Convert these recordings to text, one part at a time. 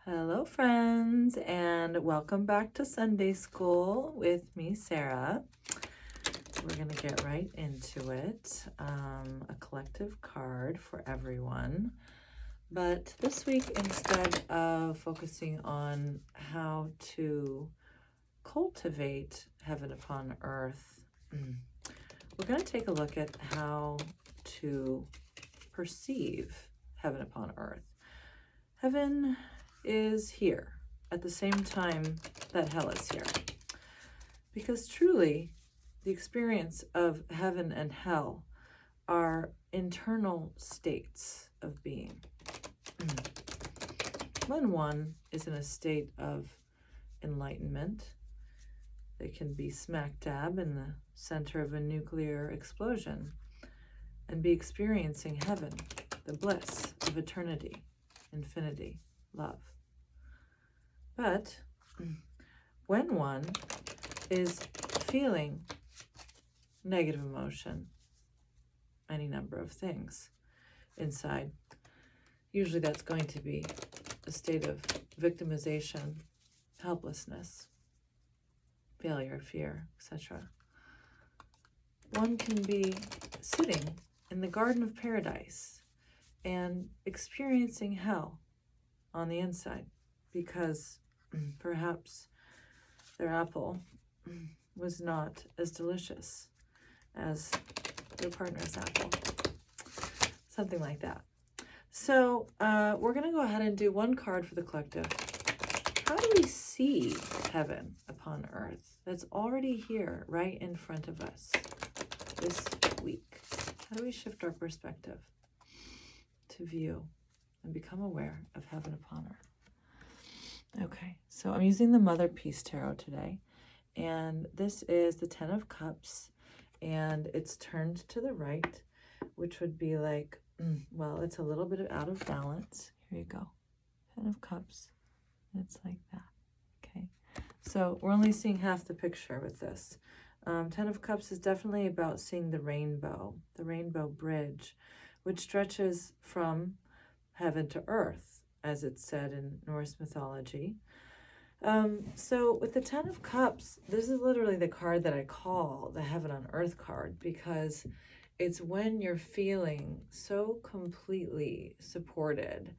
Hello, friends, and welcome back to Sunday School with me, Sarah. We're going to get right into it. A collective card for everyone. But this week, instead of focusing on how to cultivate heaven upon earth, we're going to take a look at how to perceive heaven upon earth. Heaven is here at the same time that hell is here. Because truly, the experience of heaven and hell are internal states of being. When one is in a state of enlightenment, they can be smack dab in the center of a nuclear explosion and be experiencing heaven, the bliss of eternity, infinity, love. But when one is feeling negative emotion, any number of things inside, usually that's going to be a state of victimization, helplessness, failure, fear, etc. One can be sitting in the Garden of Paradise and experiencing hell on the inside because perhaps their apple was not as delicious as their partner's apple. Something like that. So we're going to go ahead and do one card for the collective. How do we see heaven upon earth that's already here right in front of us this week? How do we shift our perspective to view and become aware of heaven upon earth? Okay, so I'm using the Mother Peace Tarot today, and this is the 10 of Cups, and it's turned to the right, which would be like, well, it's a little bit out of balance. Here you go, 10 of Cups. It's like that. Okay, so we're only seeing half the picture with this. 10 of Cups is definitely about seeing the rainbow bridge, which stretches from heaven to earth, as it's said in Norse mythology. So with the 10 of Cups, this is literally the card that I call the heaven on earth card, because it's when you're feeling so completely supported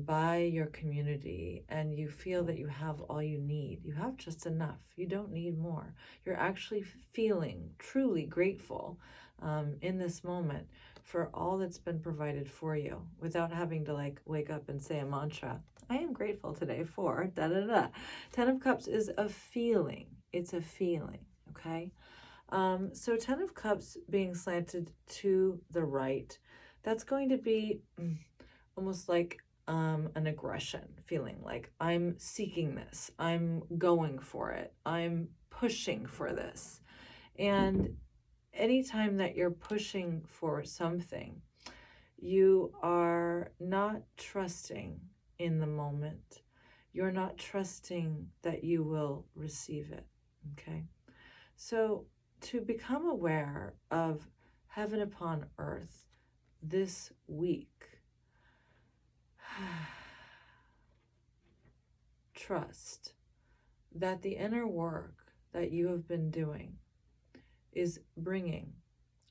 by your community, and you feel that you have all you need. You have just enough. You don't need more. You're actually feeling truly grateful in this moment for all that's been provided for you, without having to like wake up and say a mantra. I am grateful today for da da da. 10 of Cups is a feeling. It's a feeling, okay? So 10 of Cups being slanted to the right, that's going to be almost like an aggression feeling, like I'm seeking this, I'm going for it, I'm pushing for this. And anytime that you're pushing for something, you are not trusting in the moment. You're not trusting that you will receive it, okay? So to become aware of heaven upon earth this week, trust that the inner work that you have been doing is bringing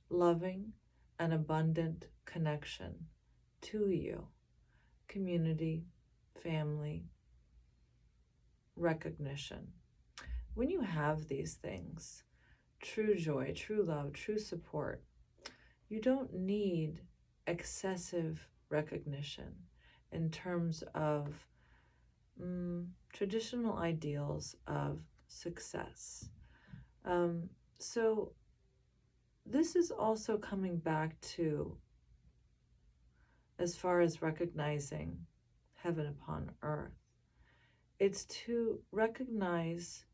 loving and abundant connection to you, community, family, recognition. When you have these things, true joy, true love, true support, you don't need excessive recognition in terms of traditional ideals of success. So this is also coming back to, as far as recognizing heaven upon earth, it's to recognize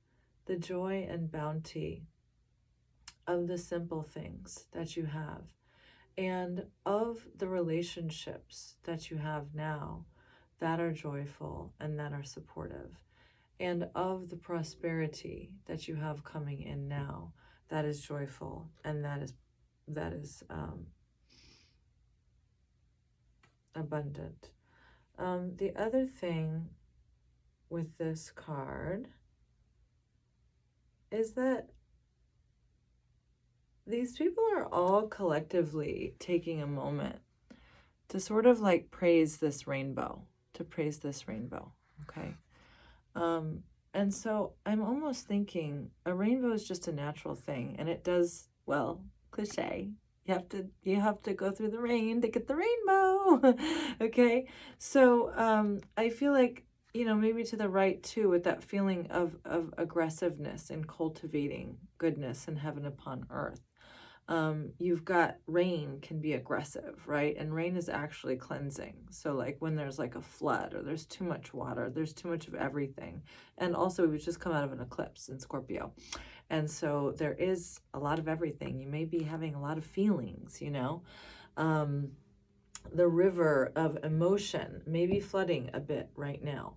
the joy and bounty of the simple things that you have, and of the relationships that you have now that are joyful and that are supportive, and of the prosperity that you have coming in now that is joyful and that is abundant. The other thing with this card is that these people are all collectively taking a moment to sort of like praise this rainbow, okay? And so I'm almost thinking a rainbow is just a natural thing, and it does, well, cliche. You have to go through the rain to get the rainbow. Okay? So I feel like, you know, maybe to the right too, with that feeling of aggressiveness in cultivating goodness and heaven upon earth. You've got rain can be aggressive, right? And rain is actually cleansing. So like when there's like a flood or there's too much water, there's too much of everything. And also we've just come out of an eclipse in Scorpio. And so there is a lot of everything. You may be having a lot of feelings, you know. The river of emotion may be flooding a bit right now.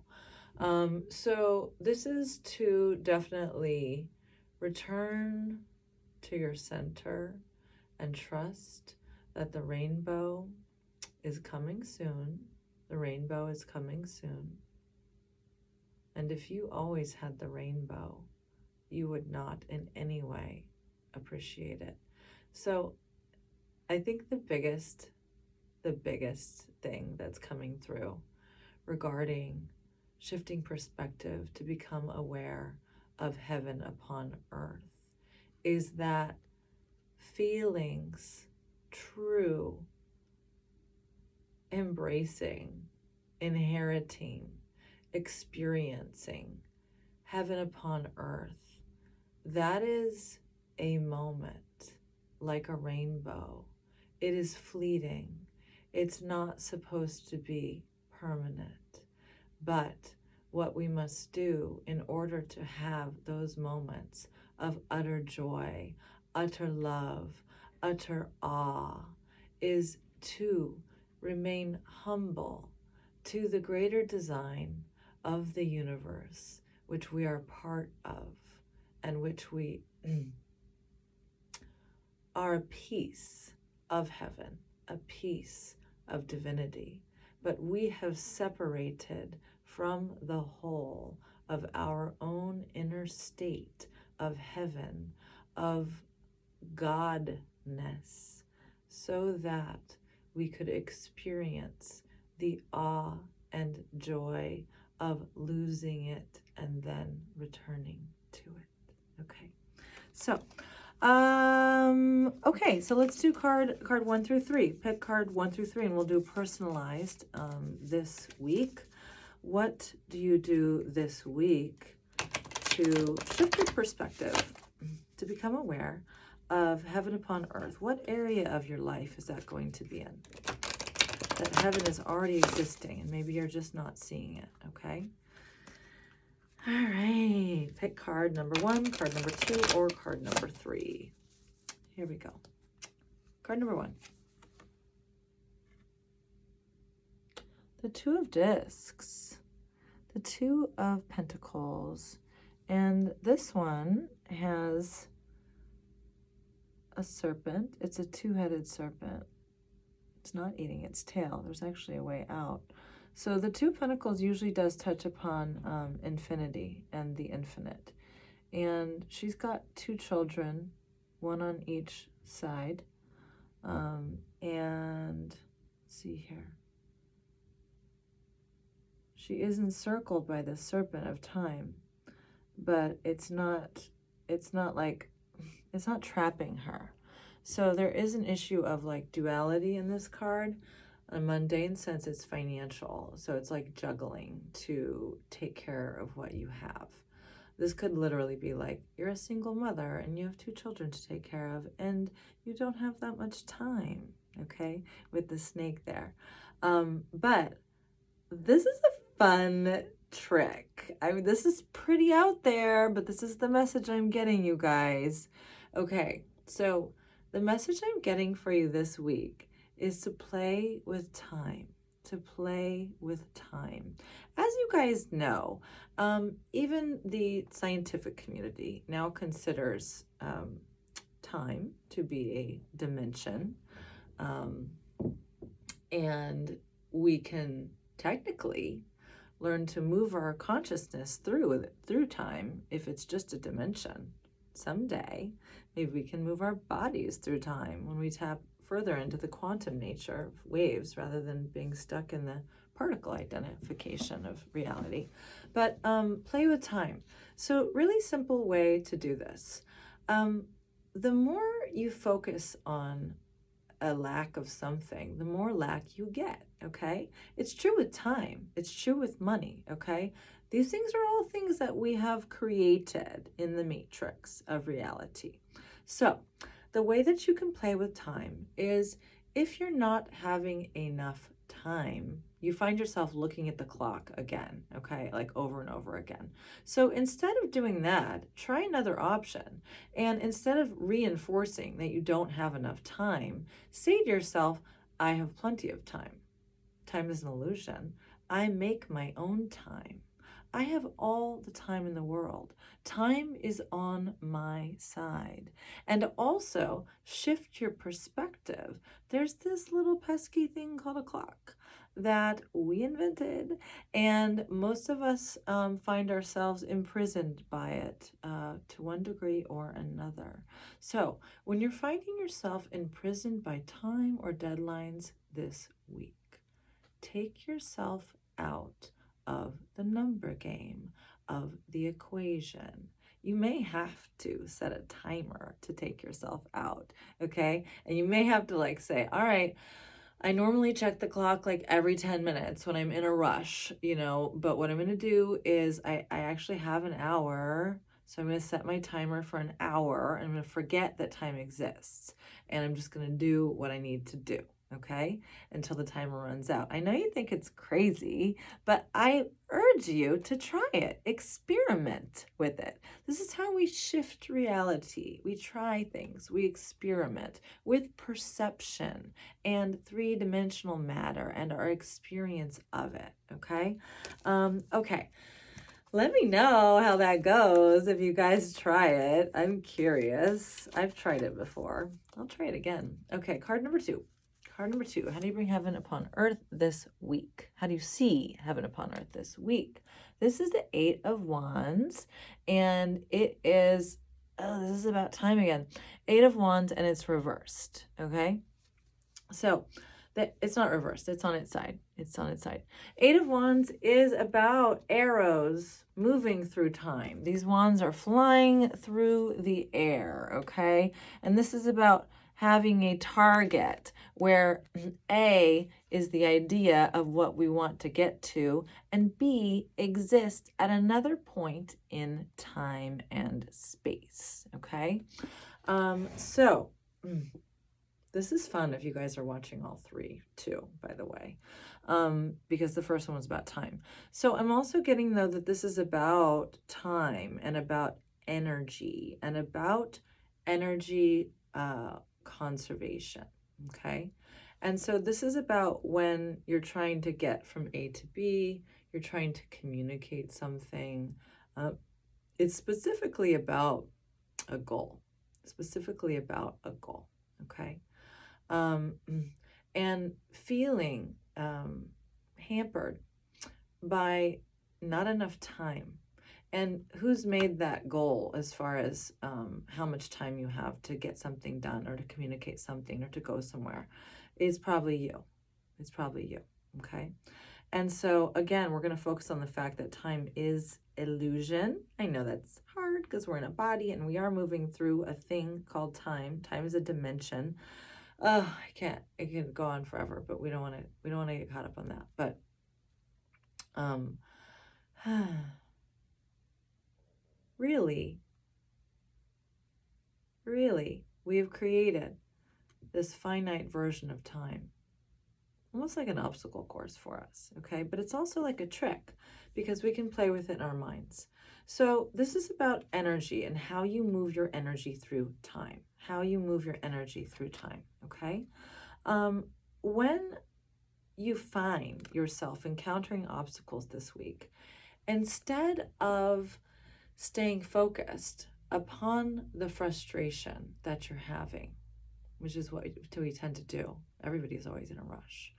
So this is to definitely return to your center and trust that the rainbow is coming soon. The rainbow is coming soon. And if you always had the rainbow, you would not in any way appreciate it. So I think the biggest thing that's coming through regarding shifting perspective to become aware of heaven upon earth is that feelings, true, embracing, inheriting, experiencing heaven upon earth, that is a moment like a rainbow. It is fleeting. It's not supposed to be permanent. But what we must do in order to have those moments of utter joy, utter love, utter awe, is to remain humble to the greater design of the universe, which we are part of, and which we are a piece of heaven, a piece of divinity. But we have separated from the whole of our own inner state of heaven, of Godness, so that we could experience the awe and joy of losing it and then returning to it. Okay, so okay, so let's do card 1 through 3. Pick card 1 through 3, and we'll do personalized this week. What do you do this week to shift your perspective, to become aware of heaven upon earth? What area of your life is that going to be in? That heaven is already existing, and maybe you're just not seeing it, okay? All right, pick card number 1, card number 2, or card number 3. Here we go. Card number 1. The 2 of Discs, the 2 of Pentacles, and this one has a serpent. It's a 2-headed serpent. It's not eating its tail. There's actually a way out. So the 2 of Pentacles usually does touch upon infinity and the infinite. And she's got 2 children, 1 on each side. And let's see here. She is encircled by the serpent of time, but it's not trapping her. So there is an issue of like duality in this card. In a mundane sense, it's financial. So it's like juggling to take care of what you have. This could literally be like, you're a single mother and you have 2 children to take care of and you don't have that much time, okay, with the snake there. But this is a fun trick. I mean, this is pretty out there, but this is the message I'm getting, you guys. Okay, so the message I'm getting for you this week is to play with time, to play with time. As you guys know, even the scientific community now considers time to be a dimension, and we can technically learn to move our consciousness through time if it's just a dimension. Someday, maybe we can move our bodies through time when we tap further into the quantum nature of waves rather than being stuck in the particle identification of reality. But play with time. So really simple way to do this. The more you focus on a lack of something, the more lack you get, okay? It's true with time. It's true with money, okay? These things are all things that we have created in the matrix of reality. So the way that you can play with time is if you're not having enough time, you find yourself looking at the clock again, okay, like over and over again. So instead of doing that, try another option. And instead of reinforcing that you don't have enough time, say to yourself, I have plenty of time. Time is an illusion. I make my own time. I have all the time in the world. Time is on my side. And also shift your perspective. There's this little pesky thing called a clock that we invented, and most of us find ourselves imprisoned by it to one degree or another. So when you're finding yourself imprisoned by time or deadlines this week, take yourself out of the number game, of the equation. You may have to set a timer to take yourself out, okay? And you may have to like say, all right, I normally check the clock like every 10 minutes when I'm in a rush, you know, but what I'm going to do is I actually have an hour. So I'm going to set my timer for an hour. I'm going to forget that time exists. And I'm just going to do what I need to do, okay, until the timer runs out. I know you think it's crazy, but I urge you to try it. Experiment with it. This is how we shift reality. We try things. We experiment with perception and three-dimensional matter and our experience of it, okay? Okay. Let me know how that goes if you guys try it. I'm curious. I've tried it before. I'll try it again. Okay, card number 2. Card number 2, how do you bring heaven upon earth this week? How do you see heaven upon earth this week? This is the 8 of Wands, and it is, oh, this is about time again. 8 of Wands, and it's reversed, okay? So it's not reversed. It's on its side. It's on its side. 8 of Wands is about arrows moving through time. These wands are flying through the air, okay? And this is about having a target where A is the idea of what we want to get to, and B exists at another point in time and space, okay? This is fun if you guys are watching all 3 too, by the way, because the first one was about time. So I'm also getting, though, that this is about time and about energy and about energy conservation, okay? And so this is about when you're trying to get from A to B, you're trying to communicate something. It's specifically about a goal, okay? And feeling hampered by not enough time. And who's made that goal as far as how much time you have to get something done or to communicate something or to go somewhere? It's probably you. It's probably you, okay? And so, again, we're going to focus on the fact that time is illusion. I know that's hard because we're in a body and we are moving through a thing called time. Time is a dimension. It can go on forever, but we don't want to get caught up on that. But really, we have created this finite version of time, almost like an obstacle course for us, okay? But it's also like a trick because we can play with it in our minds. So this is about energy and how you move your energy through time, okay? When you find yourself encountering obstacles this week, instead of staying focused upon the frustration that you're having, which is what we tend to do. Everybody's always in a rush.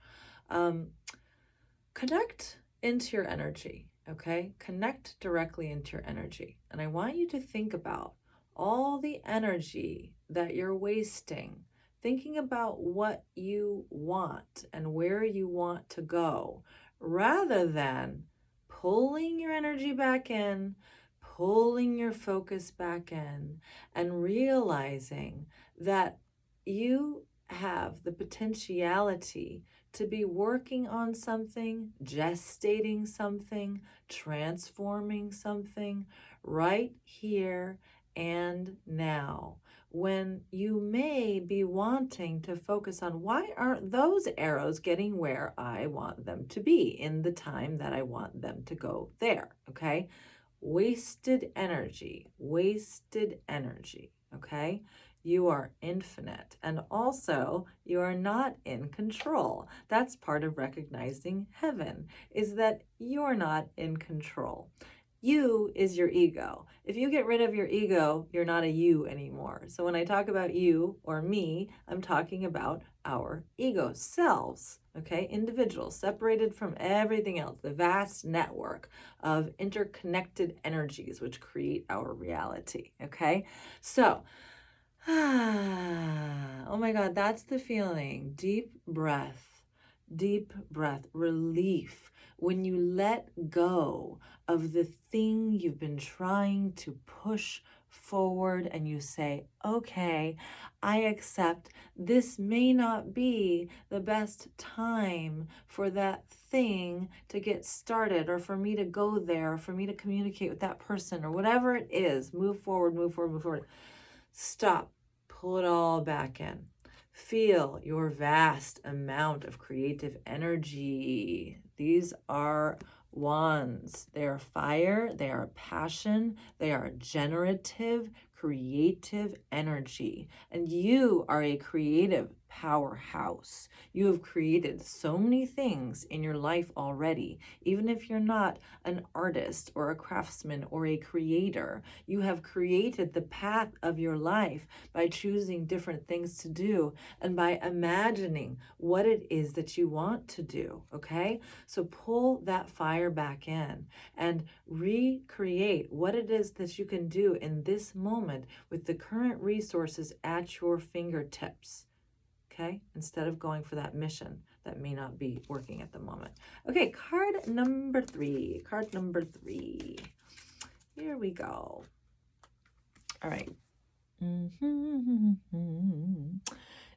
Connect into your energy, okay? Connect directly into your energy. And I want you to think about all the energy that you're wasting, thinking about what you want and where you want to go, rather than pulling your energy back in, pulling your focus back in, and realizing that you have the potentiality to be working on something, gestating something, transforming something right here and now, when you may be wanting to focus on why aren't those arrows getting where I want them to be in the time that I want them to go there, okay? Wasted energy, okay? You are infinite, and also you are not in control. That's part of recognizing heaven, is that you're not in control. You is your ego. If you get rid of your ego, you're not a you anymore. So when I talk about you or me, I'm talking about our ego selves, okay? Individuals separated from everything else, the vast network of interconnected energies which create our reality, okay? So, oh my God, that's the feeling. Deep breath, relief. When you let go of the thing you've been trying to push forward and you say, okay, I accept this may not be the best time for that thing to get started, or for me to go there, or for me to communicate with that person, or whatever it is. Move forward, move forward, move forward. Stop, pull it all back in. Feel your vast amount of creative energy. These are wands. They are fire, they are passion, they are generative, creative energy. And you are a creative powerhouse. You have created so many things in your life already. Even if you're not an artist or a craftsman or a creator, you have created the path of your life by choosing different things to do and by imagining what it is that you want to do, okay? So pull that fire back in and recreate what it is that you can do in this moment with the current resources at your fingertips, okay? Instead of going for that mission that may not be working at the moment. Okay, card number three. Here we go. All right.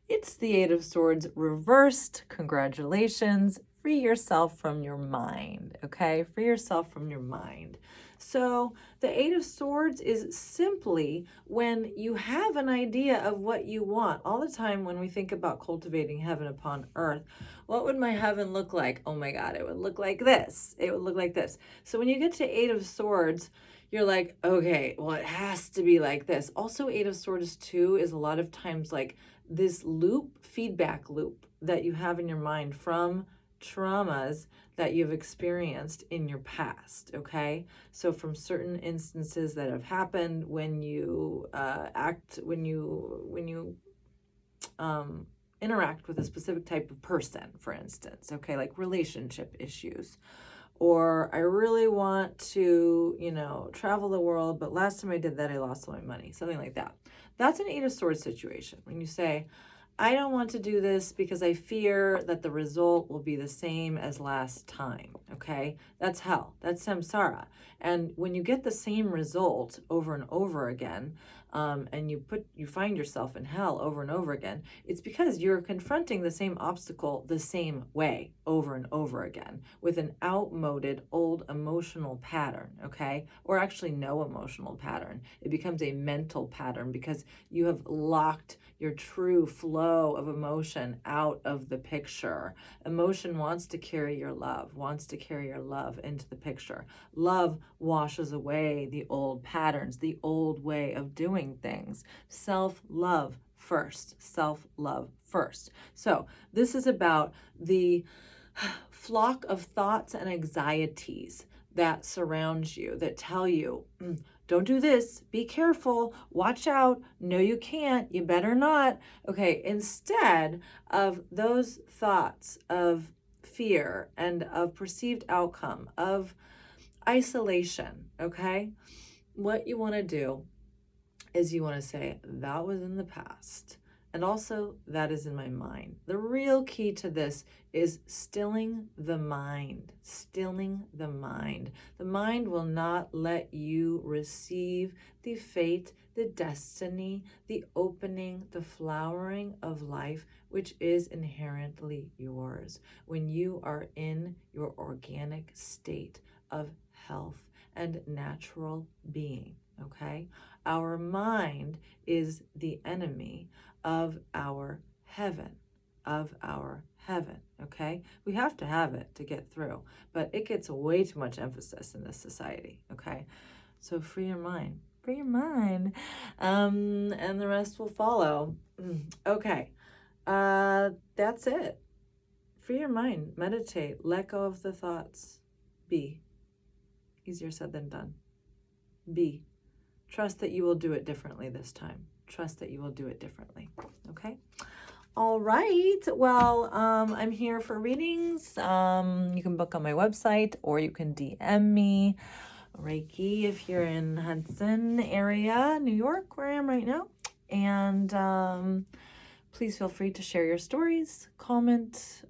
It's the Eight of Swords reversed. Congratulations. Free yourself from your mind, okay? Free yourself from your mind. So the Eight of Swords is simply when you have an idea of what you want. All the time when we think about cultivating heaven upon earth, what would my heaven look like? Oh my God, it would look like this. It would look like this. So when you get to Eight of Swords, you're like, okay, well, it has to be like this. Also, Eight of Swords too is a lot of times like this loop, feedback loop that you have in your mind from traumas that you've experienced in your past, okay? So from certain instances that have happened when you interact with a specific type of person, for instance, okay, like relationship issues. Or I really want to, travel the world, but last time I did that, I lost all my money, something like that. That's an Eight of Swords situation. When you say, I don't want to do this because I fear that the result will be the same as last time, okay? That's hell, that's samsara. And when you get the same result over and over again, and you find yourself in hell over and over again, it's because you're confronting the same obstacle the same way over and over again with an outmoded old emotional pattern, okay? Or actually no emotional pattern. It becomes a mental pattern because you have locked your true flow of emotion out of the picture. Emotion wants to carry your love into the picture. Love washes away the old patterns, the old way of doing things. Self-love first. So this is about the flock of thoughts and anxieties that surround you, that tell you, don't do this, be careful, watch out, no you can't, you better not. Okay, instead of those thoughts of fear and of perceived outcome, of isolation, okay? What you want to do is you want to say, that was in the past. And also, that is in my mind. The real key to this is stilling the mind. Stilling the mind. The mind will not let you receive the fate, the destiny, the opening, the flowering of life, which is inherently yours when you are in your organic state of health and natural being, okay? Our mind is the enemy of our heaven, okay? We have to have it to get through, but it gets way too much emphasis in this society, okay? So free your mind, and the rest will follow. Okay, that's it. Free your mind, meditate, let go of the thoughts. Be. Easier said than done. Be. Trust that you will do it differently this time. Trust that you will do it differently. Okay? All right. Well, I'm here for readings. You can book on my website or you can DM me. Reiki if you're in Hudson area, New York, where I am right now. And please feel free to share your stories, comment,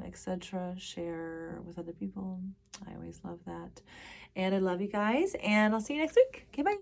etc. Share with other people. I always love that. And I love you guys, and I'll see you next week. Okay, bye.